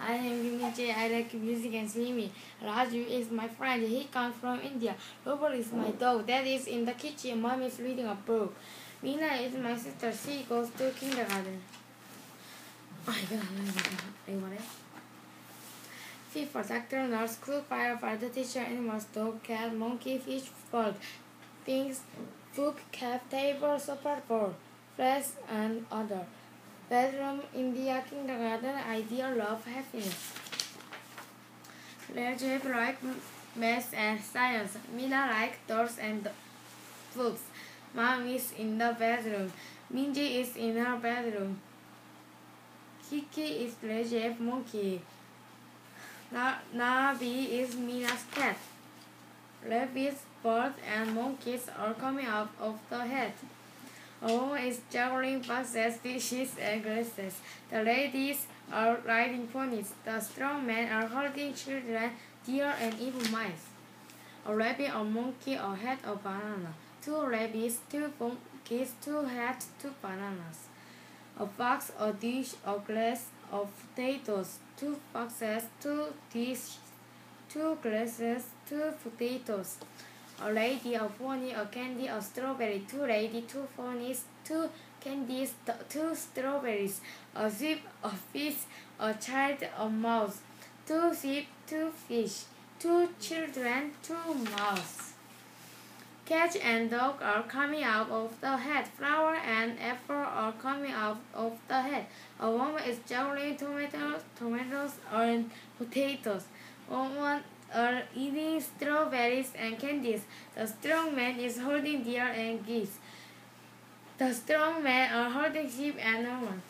I am Yumi. I like music and swimming. Raju is my friend. He comes from India. Robert is my dog. Dad is in the kitchen. Mom is reading a book. Mina is my sister. She goes to kindergarten. People, doctor, nurse, cook, firefighter, teacher, animals, dog, cat, monkey, fish, bird, things, book, cap, table, sofa, board, flash, and other. Bedroom, India, kindergarten, idea, love, happiness. Rajab like math and science. Mina like dolls and books. Mom is in the bedroom. Minji is in her bedroom. Kiki is Rajab monkey. Nabi is Mina's cat. Rabbits, birds, and monkeys are coming out of the head. A woman is juggling boxes, dishes, and glasses. The ladies are riding ponies. The strong men are holding children, deer, and even mice. A rabbit, a monkey, a hat, a banana. Two rabbits, two monkeys, two hats, two bananas. A box, a dish, a glass of potatoes. Two boxes, two dishes, two glasses, two potatoes. A lady, a pony, a candy, a strawberry. Two ladies, two ponies, two candies, two strawberries. A sheep, a fish, a child, a mouse. Two sheep, two fish. Two children, two mouse. Cat and dog are coming out of the head. Flower and apple are coming out of the head. A woman is juggling tomatoes and potatoes. Woman are eating strawberries and candies. The strong man is holding deer and geese. The strong men are holding sheep and women.